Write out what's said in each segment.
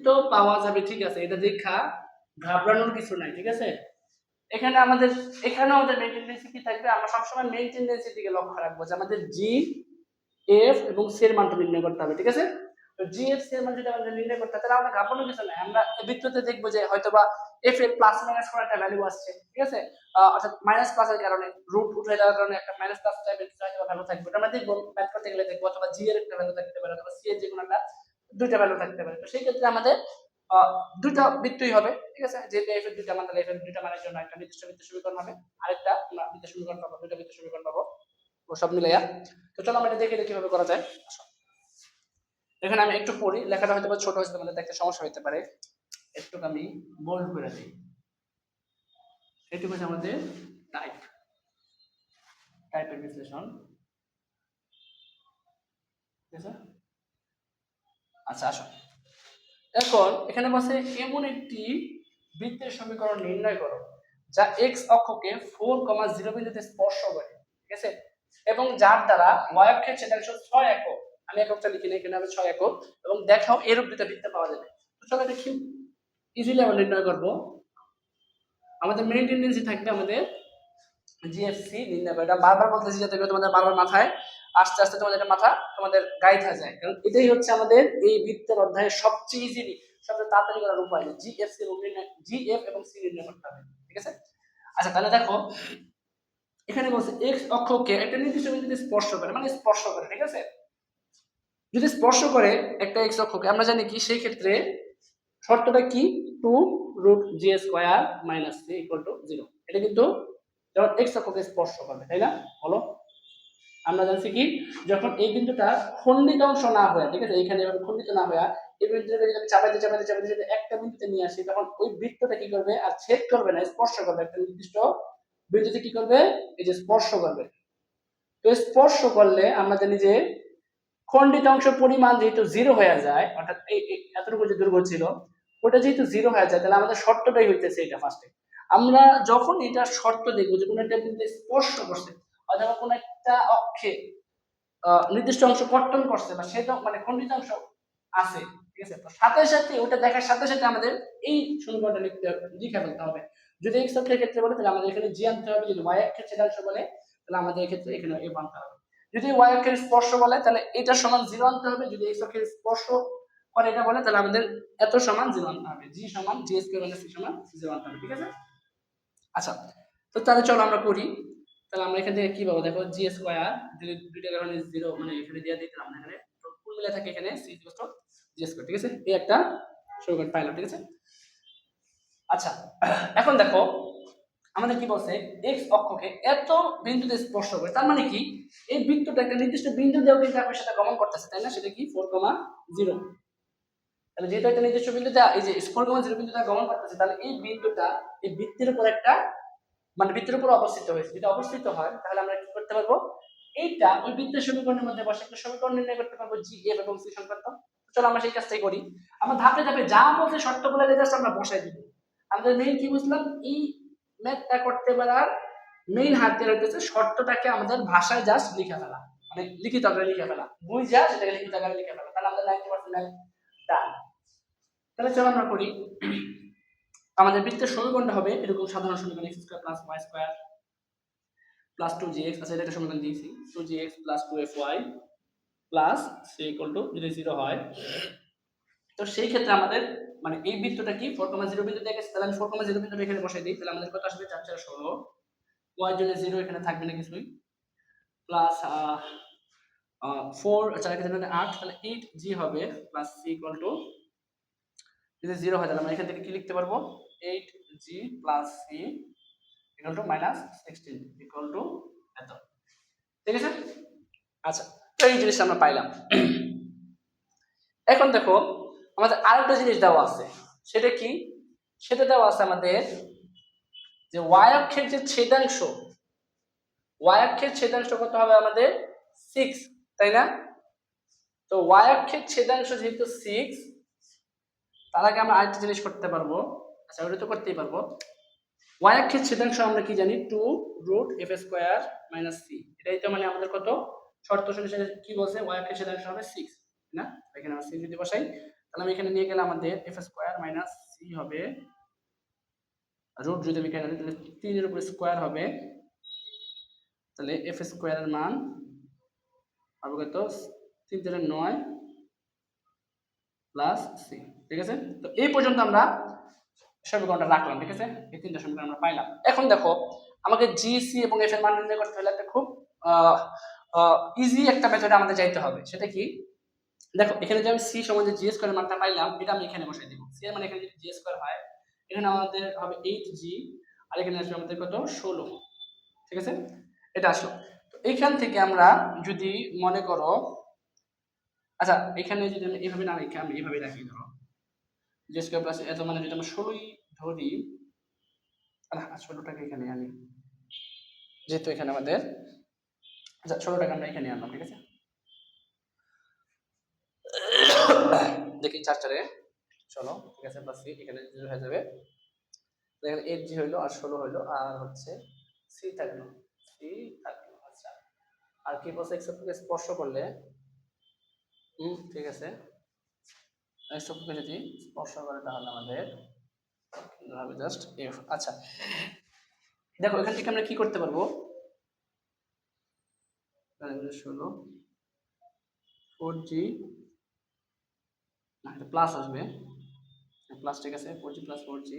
বৃত্ত পাওয়া যাবে, ঠিক আছে, এটা দেখা ঘাবড়ানোর কিছু নাই, ঠিক আছে। এখানে আমাদের মেইন টেন্ডেন্সি কি থাকবে, আমরা সবসময় মেইন টেন্ডেন্সির দিকে লক্ষ্য রাখবো যে আমাদের জি, এফ এবং সি এর মানটা নির্ণয় করতে হবে, ঠিক আছে। তো জি, এফ, সি এর মান যদি আমাদের নির্ণয় করতে হয় তাহলে আমরা ঘাবড়ানোর কিছু নাই। আমরা বৃত্ততে দেখবো যে হয়তোবা এফ এর প্লাস মাইনাস কোন একটা ভ্যালু আসছে, ঠিক আছে, অর্থাৎ মাইনাস প্লাসের কারণে রুট উঠে যাওয়ার কারণে একটা মাইনাস প্লাস টাইপের কিছু একটা ভ্যালু থাকবে, ওটা আমরা দেখবো ম্যাথ করতে গেলে দেখবো, অথবা জি এর একটা ভ্যালু থাকতে পারে, অথবা সি এর যে কোনো একটা দুইটা ভ্যালু থাকতে পারে। তো সেই ক্ষেত্রে আমাদের দুইটা বৃত্তই হবে, ঠিক আছে, যেহেতু এফ এর দুইটা মান, তাহলে এফ এর দুইটা মানের জন্য একটা নির্দিষ্ট বৃত্ত সমীকরণ হবে, আরেকটা আমরা বৃত্ত সমীকরণ পাবো, দুইটা বৃত্ত সমীকরণ পাবো ও সব মিলাইয়া। তো চলো আমরা এটা দেখে কিভাবে করা যায়। এখানে আমি একটু পড়ি, লেখাটা হয়তো ছোট হয়েছে, তোমাদের দেখতে সমস্যা হতে পারে, একটু আমি বোল্ড করে দিই। এটুকু হচ্ছে আমাদের টাইপের বিশ্লেষণ, ঠিক আছে। আচ্ছা আসো, এখন এখানে বলছে এমন একটি বৃত্তের সমীকরণ নির্ণয় করো যা এক্স অক্ষকে 4,0 বিন্দুতে স্পর্শ করে, ঠিক আছে, এবং যার দ্বারা y অক্ষের ছেদাংশ 6 একক, আমি এককটা লিখি না, এখানে হবে 6 একক, এবং দেখাও এরূপ দুটো বৃত্ত পাওয়া যাবে। তো চলো এটা কি ইজিলি আমরা নির্ণয় করব। আমাদের মেইন টেন্ডেন্সি থাকবে আমাদের জিএফসি নির্ণয় করা, এটা বারবার বলতেছি যাতে করে তোমাদের বারবার মাথায় আস্তে আস্তে তোমাদের মাথা তোমাদের গাইড হয়ে যায়, কারণ এটাই হচ্ছে আমাদের এই বৃত্তের অধ্যায়ের সবচেয়ে ইজিলি সবচেয়ে তাড়াতাড়ি করার উপায়, জিএফসি এবং জিএফ এবং সি নির্ণয় করতে হবে, ঠিক আছে। আচ্ছা তাহলে দেখো এখানে বলছে এক্স অক্ষকে একটা নির্দিষ্ট বিন্দুতে স্পর্শ করে, মানে স্পর্শ করে, ঠিক আছে। যদি স্পর্শ করে একটা এক্স অক্ষকে, আমরা জানি কি সেই ক্ষেত্রে শর্তটা কি, 2√g² - c = 0, এটা কিন্তু যখন এক্স অক্ষকে স্পর্শ করবে, তাই না, বলো। আমরা জানছি কি যখন এই বিন্দুটা খণ্ডিত অংশ না হয়, ঠিক আছে, এইখানে এভাবে খণ্ডিত না হয়, এই বিন্দুটাকে যদি চাপাইতে চাপাইতে চাপাইতে যদি একটা বিন্দুতে নিয়ে আসি, তখন ওই বৃত্তটা কি করবে, আর ছেদ করবে না, স্পর্শ করবে, একটা নির্দিষ্ট বিন্দুতে কি করবে, এই যে স্পর্শ করবে। তো স্পর্শ করলে আমরা জানি যে খণ্ডিত অংশ পরিমাণ যেহেতু 0 হয়ে যায়, অর্থাৎ এই এতটুকু যে দৈর্ঘ্য ছিল ওটা যেহেতু 0 হয়ে যায়, তাহলে আমাদের শর্তটাই হইতেছে এটা ফার্স্টে। আমরা যখন এটা শর্ত দেখবো যে কোনো একটা বিন্দুতে স্পর্শ করছে, অথবা কোনো একটা অক্ষে নির্দিষ্ট অংশ কর্তন করছে, বা সেটা মানে খণ্ডিত অংশ আছে, ঠিক আছে, তো সাথে সাথে ওটা দেখার সাথে সাথে আমাদের এই সমীকরণটা লিখে ফেলতে হবে। যদি এক্স অক্ষের ক্ষেত্রে বলে তাহলে আমাদের এখানে জি আনতে হবে, যদি ওয়াই অক্ষের ছেদাংশ বলে তাহলে আমাদের এক্ষেত্রে এখানে এ আনতে হবে, যদি ওয়াই অক্ষের স্পর্শ বলে তাহলে এটা সমান 0 আনতে হবে, যদি এক্স অক্ষের স্পর্শ করে এটা বলে তাহলে আমাদের এত সমান 0 আনতে হবে, জি সমান জি স্কয়ার মানে সি সমান 0 আনতে হবে, ঠিক আছে। আচ্ছা তো তাহলে চলো আমরা করি। তাহলে আমরা এখান থেকে কি পাবো, দেখো জি স্কয়ার যদি দুইটা কারণে 0 মানে এখানে দিয়ে দিলাম, এখানে কোন মিলে থাকে, এখানে সি = জি স্কয়ার, ঠিক আছে, এই একটা সমীকরণ পাইলাম, ঠিক আছে। আচ্ছা এখন দেখো আমাদের কি বলছে, এক্স অক্ষকে এত বিন্দুতে স্পর্শ করে, তার মানে কি এই বৃত্তটা একটা নির্দিষ্ট বিন্দু দিয়েও কিন্তু একই সাথে গমন করতেছে, তাই না, সেটা কি 4,0। তাহলে যেহেতু একটা নির্দিষ্ট বিন্দুতে এই যে 4,0 বিন্দুতে গমন করতেছে, তাহলে এই বিন্দুটা এই বৃত্তের উপর একটা মানে বৃত্তের উপর অবস্থিত হয়েছে, যদি অবস্থিত হয় তাহলে আমরা কি করতে পারবো, এইটা ওই বৃত্তের সমীকরণের মধ্যে বসে একটা সমীকরণ নির্ণয় করতে পারবো, জি এফ এবং সি সংক্রান্ত। চলো আমরা সেই কাজটাই করি। আমরা ধাপে ধাপে যা বলছে শর্তগুলো জাস্ট আমরা বসাই দিব। আমাদের মেইন কি বুঝলাম, এই ম্যাথটা করতে পারার মেইন হাতিয়ার হচ্ছে শর্তটাকে আমাদের ভাষায় জাস্ট লিখে ফেলা, মানে লিখিত আকারে লিখে ফেলা, বুঝা সেটাকে লিখিত আকারে লিখে ফেলা, তাহলে আমাদের 90% ডান। তাহলে চলো আমরা করি। আমাদের বৃত্তের সমীকরণটা হবে এরকম সাধারণ সমীকরণ, x² + y² + 2gx, আচ্ছা এটা সমীকরণ দিয়েছি, 2gx + 2fy + c = যদি 0 হয়, তো সেই ক্ষেত্রে আমাদের মানে এই বৃত্তটা কি 4,0 বিন্দুতে গেছে, তাহলে আমি 4,0 বিন্দুটা এখানে বসাই দিই, তাহলে আমাদের কত আসবে, 4 4 16, y এর জন্য 0 এখানে থাকবে না কিছুই, প্লাস 4 আচ্ছা এখানে 8, তাহলে 8g হবে, প্লাস c = যদি 0 হয় তাহলে আমরা এখান থেকে কি লিখতে পারবো, 8g + c = -16 এত, ঠিক আছে। আচ্ছা তো এই জিনিসটা আমরা পাইলাম। এখন দেখো আমাদের আরেকটা জিনিস দেওয়া আছে, সেটা কি, সেটা দেওয়া আছে আমাদের যে y অক্ষের যে ছেদাংশ, y অক্ষের ছেদাংশ কত হবে আমাদের 6, তাই না। তো y অক্ষের ছেদাংশ যেহেতু 6, তার আগে আমরা আরেকটা জিনিস করতে পারবো, আচ্ছা ওটা তো করতেই পারবো, y অক্ষের ছেদাংশ আমরা কি জানি, 2√f² - c, এটাই তো মানে আমাদের কত শর্ত অনুসারে কি বলছে, y অক্ষের ছেদাংশ হবে 6, না, এখানে আমরা 6 যদি বসাই তাহলে আমি এখানে নিয়ে গেলে আমাদের f স্কয়ার মাইনাস c হবে রুট, যদি আমি এখানে তাহলে 3 এর উপর স্কয়ার হবে, তাহলে f স্কয়ারের মান হবে কত 3 × 9 প্লাস c। ঠিক আছে, তো এই পর্যন্ত আমরা সমীকরণটা রাখলাম। ঠিক আছে, এই তিনটা সমীকরণ আমরা পাইলাম। এখন দেখো আমাকে জি, সি এবং এফ এর মান নির্ণয় করতে হলে একটা খুব ইজি একটা মেথডে আমাদের যাইতে হবে। সেটা কি, দেখো এখানে যে আমি সি সমান যে জি স্কয়ারের মানটা পাইলাম, এটা আমি এখানে বসাই দেব। সি এর মানে এখানে যদি জি স্কয়ার হয়, এখানে আমাদের হবে 8g, আর এখানে আসবে আমাদের কত 16। ঠিক আছে, এটা আসলো। তো এইখান থেকে আমরা যদি মনে করো, আচ্ছা এখানে যদি আমি এইভাবে না রেখে আমি এইভাবে রাখি, ধরো জি স্কয়ার প্লাস এত মানে যদি আমরা 16ই ধরি, আর 16টাকে এখানে আনি, যেহেতু এখানে আমাদের, আচ্ছা 16টাকে আমরা এখানে আনলাম। ঠিক আছে, দেখি 4 4 চলো, ঠিক আছে, প্লাস সি এখানে 0 হয়ে যাবে, দেখেন 8g হইলো আর 16 হইলো, আর হচ্ছে সি থাকলো, সি থাকলো। আচ্ছা, আর কি বলছে, x অক্ষকে স্পর্শ করলে, ঠিক আছে, x অক্ষকে যদি স্পর্শ করে তাহলে আমাদের হবে জাস্ট f। আচ্ছা দেখো এখান থেকে আমরা কি করতে পারবো, 16 4g না, এটা প্লাস আসবে, প্লাস, ঠিক আছে, 4g প্লাস 4g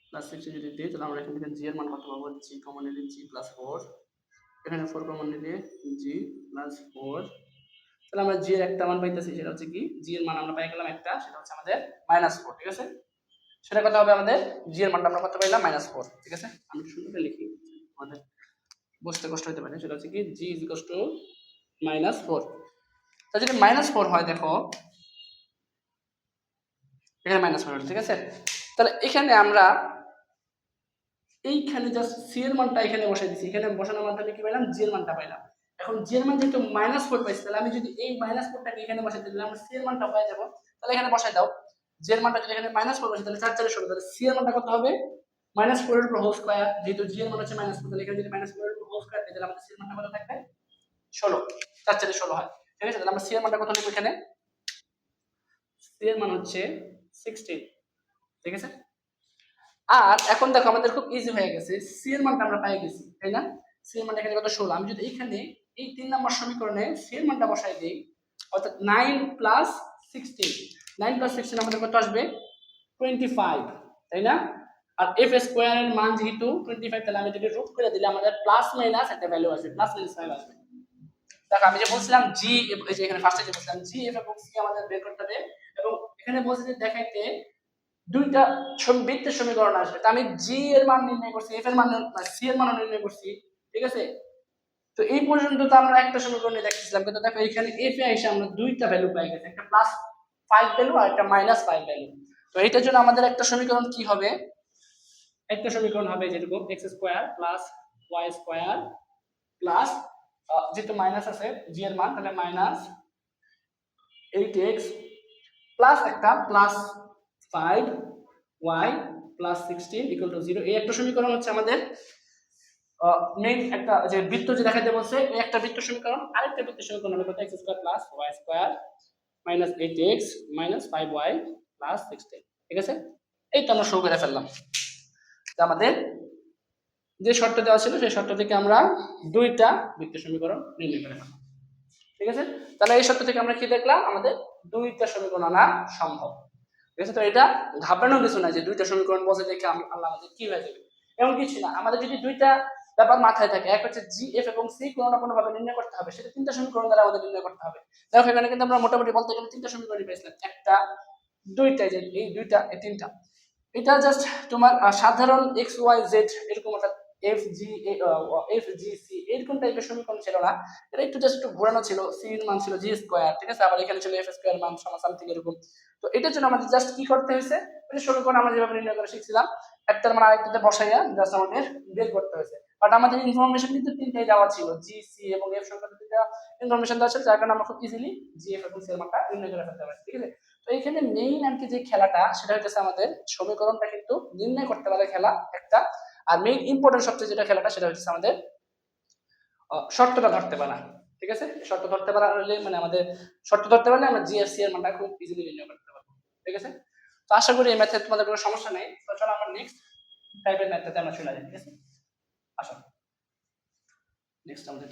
প্লাস 6 যদি দিই, তাহলে আমরা এখান থেকে g এর মান কত পাবো, g কমন নিলে g প্লাস 4, এখানে 4 কমন নিলে g প্লাস 4, তাহলে আমরা g এর একটা মান পাইতেছি, সেটা হচ্ছে কি, g এর মান আমরা পাই গেলাম একটা, সেটা হচ্ছে আমাদের -4। ঠিক আছে, সেটা কত হবে আমাদের, g এর মানটা আমরা কত পাইলাম, -4। ঠিক আছে, আমি সুন্দর করে লিখি, আমাদের বুঝতে কষ্ট হতে পারে, সেটা হচ্ছে কি g -4। তাহলে যদি -4 হয়, দেখো এখানে -4 হলো। ঠিক আছে, তাহলে এখানে আমরা এইখানে জাস্ট সি এর মানটা এখানে বসাই দিছি, এখানে বসানোর মাধ্যমে কি পাইলাম, জি এর মানটা পাইলাম। এখন জি এর মান যেহেতু -4 পাইছি, তাহলে আমি যদি এই -4টাকে এখানে বসাই দিলে আমরা সি এর মানটা পাই যাব। তাহলে এখানে বসাই দাও, জি এর মানটা যদি এখানে -4 বসাই, তাহলে 4 4 16, তাহলে সি এর মানটা কত হবে, -4 এর উপর হোল স্কয়ার, যেহেতু জি এর মান হচ্ছে -4, তাহলে এখানে যদি -4 এর উপর হোল স্কয়ার দিই, তাহলে আমাদের সি এর মানটা কত থাকবে, 16, 4 4 16 হয়। ঠিক আছে, তাহলে আমরা সি এর মানটা কত লিখব, এখানে সি এর মান হচ্ছে 16। ঠিক আছে, আর এখন দেখো আমাদের খুব ইজি হয়ে গেছে, সি এর মানটা আমরা পেয়ে গেছি, তাই না, সি এর মানটা এখানে কত 16। আমি যদি এখানে এই 3 নম্বর সমীকরণে সি এর মানটা বসাই দেই, অর্থাৎ 9 + 16, 9 + 16 আমাদের কত আসবে, 25, তাই না, আর এফ স্কয়ার এর মান যেহেতু 25, তাহলে আমি যদি রুট করে দিলে আমাদের প্লাস মাইনাস একটা ভ্যালু আসবে, +-5 আসবে। দেখো আমি যে বলছিলাম জি, এই যে এখানে ফার্স্টে যে বলছিলাম জি, এফ এবং সি আমাদের বের করতে হবে, এবং এখানে বলছি যে দেখাইতে দুইটা বৃত্তের সমীকরণ আসবে, তো আমি জি এর মান নির্ণয় করছি, এফ এর মান সি এর মান নির্ণয় করছি। ঠিক আছে, তো এই পর্যন্ত তো আমরা একটা সমীকরণ দেখতেছিলাম, কিন্তু দেখো এখানে এফ এ এসে আমরা দুইটা ভ্যালু পাই গেছি, একটা +5 ভ্যালু আর একটা -5 ভ্যালু। তো এইটার জন্য আমাদের একটা সমীকরণ কি হবে, একটা সমীকরণ হবে যেরকম x square plus y square plus, যেহেতু মাইনাস আছে জি এর মান, তাহলে -8x প্লাস একটা +5y প্লাস 16 = 0। এই একটা সমীকরণ হচ্ছে আমাদের মেইন একটা যে বৃত্ত যে দেখাতে বলছে, এই একটা বৃত্ত সমীকরণ। আরেকটা বৃত্ত সমীকরণ হবে কত, x² plus y square minus 8x minus 5y plus 16। ঠিক আছে, এই তো আমরা শুরু করে ফেললাম। আমাদের যে শর্ত দেওয়া ছিল সেই শর্ত থেকে আমরা দুইটা বৃত্ত সমীকরণ নির্ণয় করে ফেললাম। ঠিক আছে, তাহলে এই শর্ত থেকে আমরা কি দেখলাম, আমাদের দুইটা সমীকরণ আনা সম্ভব। ঠিক আছে, তো এটা ঘাবড়ানোর কিছু না যে দুইটা সমীকরণ বসে দেখে আল্লাহ আমাদের কি হয়ে যাবে, এমন কিছু না। আমাদের যদি দুইটা ব্যাপার মাথায় থাকে, এক হচ্ছে জি, এফ এবং সি কোনো না কোনো ভাবে নির্ণয় করতে হবে, সেটা তিনটা সমীকরণ দ্বারা আমাদের নির্ণয় করতে হবে। দেখো এখানে কিন্তু আমরা মোটামুটি বলতে গেলে তিনটা সমীকরণ পেয়েছিলাম, একটা, দুইটা, যে এই দুইটা, এই তিনটা। এটা জাস্ট তোমার সাধারণ এক্স ওয়াই জেড এরকম একটা এফ জি সি এরকম টাইপের সমীকরণ ছিল না, এটা একটু জাস্ট একটু ঘোরানো ছিল, সি এর মান ছিল জি স্কয়ার। ঠিক আছে, আবার এখানে ছিল এফ স্কয়ার মান সমান সামথিং এরকম। তো এটার জন্য আমাদের জাস্ট কি করতে হয়েছে, ওই সমীকরণ আমরা যেভাবে নির্ণয় করে শিখছিলাম, একটার মান আরেকটাতে বসাইয়া জাস্ট আমাদের বের করতে হয়েছে। বাট আমাদের ইনফরমেশন কিন্তু তিনটাই দেওয়া ছিল, জি সি এবং এফ সংক্রান্ত তিনটা ইনফরমেশন দেওয়া ছিল, যার কারণে আমরা খুব ইজিলি জি এফ এবং সি এর মানটা নির্ণয় করে ফেলতে পারি। ঠিক আছে, তো এইখানে মেইন আর কি যে খেলাটা, সেটা হচ্ছে আমাদের সমীকরণটা কিন্তু নির্ণয় করতে পারে খেলা একটা, আর মেইন ইম্পর্টেন্ট সবচেয়ে যেটা খেলাটা, সেটা হচ্ছে আমাদের শর্তটা ধরতে পারা। ঠিক আছে, শর্ত ধরতে পারলে মানে আমাদের শর্ত ধরতে পারলে আমরা জিএফসি এর মানটা খুব ইজিলি নির্ণয় করতে পারবো। ঠিক আছে, তো আশা করি এই ম্যাথে তোমাদের কোনো সমস্যা নেই। তো চলো আমরা নেক্সট টাইপের ম্যাথটাতে আমরা চলে যাই। ঠিক আছে, আসো নেক্সট আমাদের